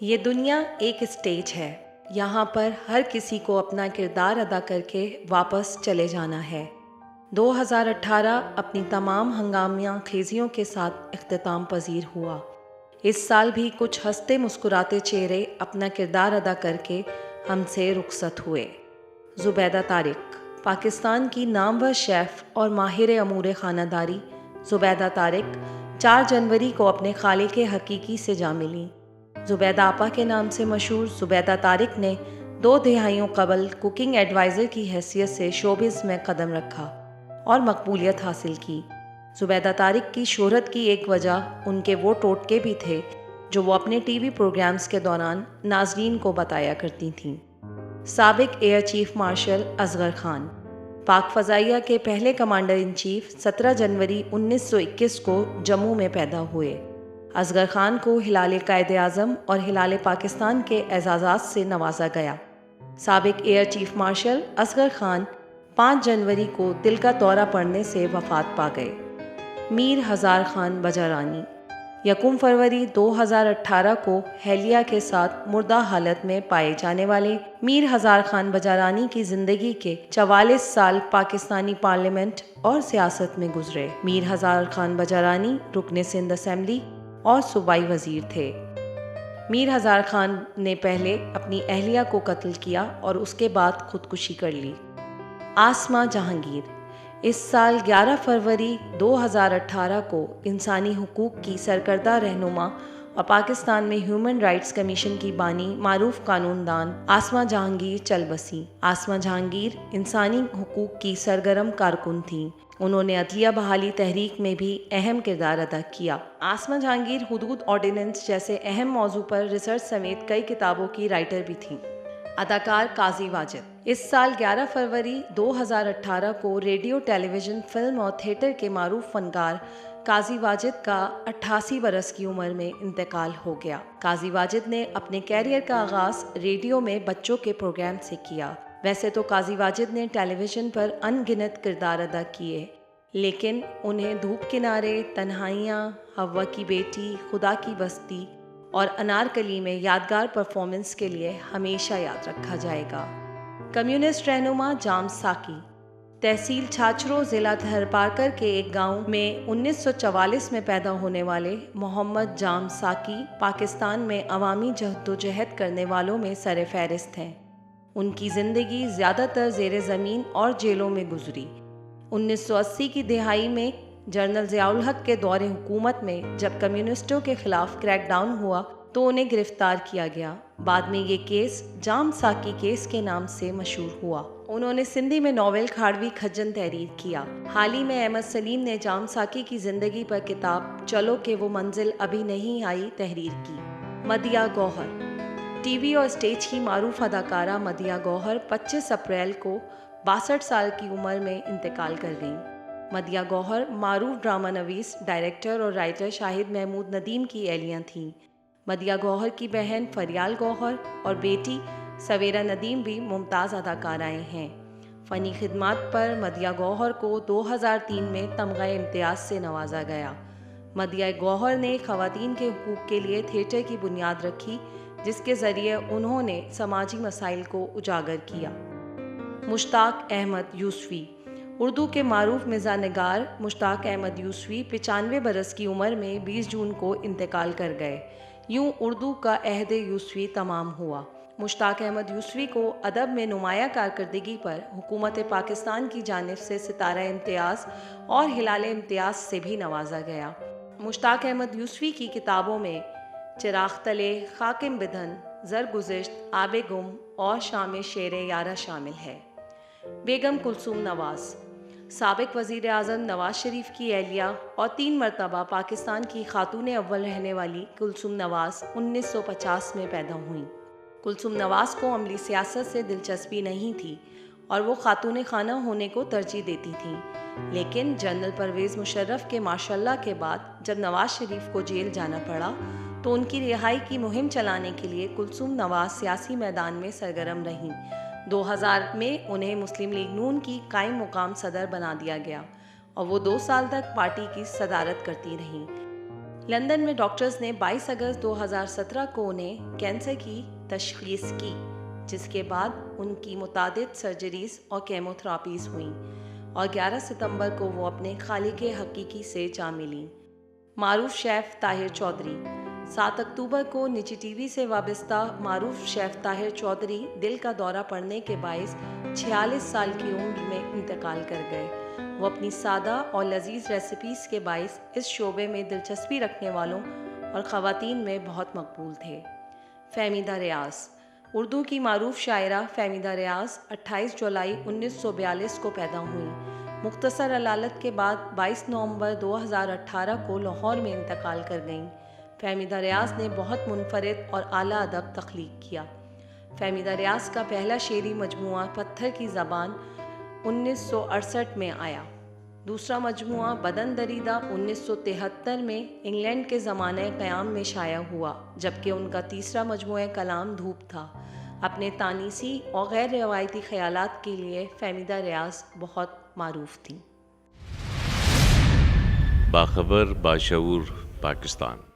ये दुनिया एक स्टेज है। यहाँ पर हर किसी को अपना किरदार अदा करके वापस चले जाना है। 2018 अपनी तमाम हंगामिया खेजियों के साथ इख्तिताम पजीर हुआ। इस साल भी कुछ हंसते मुस्कुराते चेहरे अपना किरदार अदा करके हमसे रुखसत हुए। ज़ुबैदा तारिक, पाकिस्तान की नामवर शेफ़ और माहिर अमूर खानादारी ज़ुबैदा तारिक 4 जनवरी को अपने खालिक हकीकी से जा मिलीं। ज़ुबैदा आपा के नाम से मशहूर ज़ुबैदा तारिक ने 2 दहाइयों कबल कुकिंग एडवाइज़र की हैसियत से शोबिज़ में कदम रखा और मकबूलियत हासिल की। ज़ुबैदा तारिक की शोहरत की एक वजह उनके वो टोटके भी थे जो वो अपने टीवी प्रोग्राम्स के दौरान नाज़रीन को बताया करती थीं। साबिक air chief marshal Asghar Khan, Pak फ़ज़ाइया के पहले कमांडर इन चीफ 17 जनवरी 1921 को जम्मू में पैदा हुए। असगर खान को हिलाल कायदे आज़म और हिलाल पाकिस्तान के एजाज़ात से नवाजा गया। साबिक air chief marshal Asghar Khan 5 जनवरी को दिल का दौरा पड़ने से वफ़ात पा गए। मीर हज़ार खान बजारानी, 1 फरवरी 2018 को हेलिया के साथ मुर्दा हालत में पाए जाने वाले मीर हज़ार खान बजारानी की ज़िंदगी के 44 साल पाकिस्तानी पार्लियामेंट और सियासत में गुजरे। मीर हज़ार खान बजारानी रुकने सिंध असेंबली और सूबाई वज़ीर थे। मीर हज़ार खान ने पहले अपनी अहलिया को कत्ल किया और उसके बाद खुदकुशी कर ली। आसमा जहांगीर, इस साल 11 फरवरी 2018 को इंसानी हुकूक की सरकर्दा रहनुमा और पाकिस्तान में ह्यूमन राइट्स कमीशन की बानी मारूफ कानूनदान आसमा जहांगीर चल बसी। आसमा जहांगीर इंसानी हुकूक की सरगर्म कारकुन थीं। उन्होंने अदलिया बहाली तहरीक में भी अहम किरदार अदा किया। आसमा जहांगीर हुदूद ऑर्डिनेंस जैसे अहम मौजू पर रिसर्च समेत कई किताबों की राइटर भी थीं। अदाकार काजी वाजिद, इस साल 11 फरवरी 2018 को रेडियो, टेलीविज़न, फिल्म और थिएटर के मारूफ फनकार काजी वाजिद का 88 बरस की उम्र में इंतकाल हो गया। काजी वाजिद ने अपने कैरियर का आगाज़ रेडियो में बच्चों के प्रोग्राम से किया। वैसे तो काजी वाजिद ने टेलीविज़न पर अनगिनत किरदार अदा किए, लेकिन उन्हें धूप किनारे, तन्हाइयाँ, हवा की बेटी, खुदा की बस्ती और अनारकली में यादगार परफॉर्मेंस के लिए हमेशा याद रखा जाएगा। कम्युनिस्ट रहनुमा जाम साकी, तहसील छाछरो ज़िला थरपारकर के एक गांव में 1944 में पैदा होने वाले मोहम्मद जाम साकी पाकिस्तान में अवामी जहदोजहद करने वालों में सर फहरिस्त हैं। उनकी ज़िंदगी ज़्यादातर ज़ेरे ज़मीन और जेलों में गुजरी। 1980 की दिहाई में जनरल ज़ियाउल हक के दौरे हुकूमत में जब कम्युनिस्टों के खिलाफ क्रैकडाउन हुआ तो उन्हें गिरफ्तार किया गया। बाद में ये केस जाम साकी केस के नाम से मशहूर हुआ। उन्होंने सिंधी में नॉवेल खाड़वी खज्जन तहरीर किया। हाल ही में अहमद सलीम ने जाम साकी की ज़िंदगी पर किताब चलो कि वो मंजिल अभी नहीं आई तहरीर की। मदिया गौहर, टीवी और स्टेज की मारूफ अदाकारा मदिया गौहर 25 अप्रैल को 62 साल की उम्र में इंतकाल कर गईं। मदिया गौहर मारूफ ड्रामा नवीस, डायरेक्टर और राइटर शाहिद महमूद नदीम की अहलियाँ थीं। मदिया गौहर की बहन फरियाल गौहर और बेटी सवेरा नदीम भी मुमताज़ अदाकाराएँ हैं। फ़नी खिदमात पर मदिया गौहर को 2003 में तमगा इम्तियाज़ से नवाजा गया। मदिया गौहर ने ख़वातीन के हुकूक़ के लिए थिएटर की बुनियाद रखी, जिसके ज़रिए उन्होंने समाजी मसाइल को उजागर किया। मुश्ताक अहमद यूसुफ़ी, उर्दू के मारूफ मिज़ा निगार मुश्ताक अहमद यूसुफ़ी 95 बरस की उम्र में 20 जून को इंतकाल कर गए। यूँ उर्दू का अहद यूसुफ़ी तमाम हुआ। मुश्ताक अहमद यूसुफ़ी को अदब में नुमाया कारकर्दगी पर हुकूमत पाकिस्तान की जानिब से सितारा इम्तियाज़ और हिलाल इम्तियाज़ से भी नवाजा गया। मुश्ताक अहमद यूसुफ़ी की किताबों में चिराग तले, खाकिम बिधन, ज़रगुज़िश्त, आबे गुम और शाम शेर यारा शामिल है। बेगम कुलसूम नवाज़, साबिक वज़ीर आज़म नवाज़ शरीफ की अहलिया और 3 मरतबा पाकिस्तान की खातून अव्वल रहने वाली कुलसूम नवाज़ 1950 में पैदा हुईं। कुलसूम नवाज़ को अमली सियासत से दिलचस्पी नहीं थी और वो खातून खाना होने को तरजीह देती थीं। लेकिन जनरल परवेज़ मुशर्रफ के माशाअल्लाह के बाद जब नवाज़ शरीफ को जेल जाना पड़ा तो उनकी रिहाई की मुहिम चलाने के लिए कुलसूम नवाज़ सियासी मैदान में सरगर्म रहीं। 2000 में उन्हें मुस्लिम लीग नून की कायम मुकाम सदर बना दिया गया और वो 2 साल तक पार्टी की सदारत करती रहीं। लंदन में डॉक्टर्स ने 22 अगस्त 2017 को उन्हें कैंसर की तशख़ीस की, जिसके बाद उनकी मुतादिद सर्जरीज और केमोथेरापीज हुईं और 11 सितंबर को वो अपने खालिक़े हकीकी से जा मिलीं। मारूफ शेफ़ ताहिर चौधरी। 7 अक्टूबर को निजी टीवी से वाबस्ता मारूफ शेफ़ ताहिर चौधरी दिल का दौरा पड़ने के बायस 46 साल की उम्र में इंतकाल कर गए। वो अपनी सादा और लजीज रेसिपीज़ के बायस इस शोबे में दिलचस्पी रखने वालों और ख़वातीन में बहुत मकबूल थे। फ़हमीदा रियाज़। उर्दू की मारूफ शायरा फ़हमीदा रियाज़ 28 जुलाई 1942 को पैदा हुई। मुख्तसर अलालत के बाद 22 नवंबर 2018 को लाहौर में इंतकाल कर गईं। फ़हमीदा रियाज़ ने बहुत मुनफरिद और आला अदब तख्लीक किया। फ़हमीदा रियाज़ का पहला शेरी मजमुआ पत्थर की ज़बान 1968 में आया। दूसरा मजमुआ बदन दरीदा 1973 में इंग्लैंड के ज़माने क़याम में शाया हुआ, जबकि उनका तीसरा मजमुआ कलाम धूप था। अपने तानीसी और गैर रवायती ख़यालात के लिए फ़हमीदा रियाज़ बहुत मारूफ थी। बाखबर बाशऊर पाकिस्तान।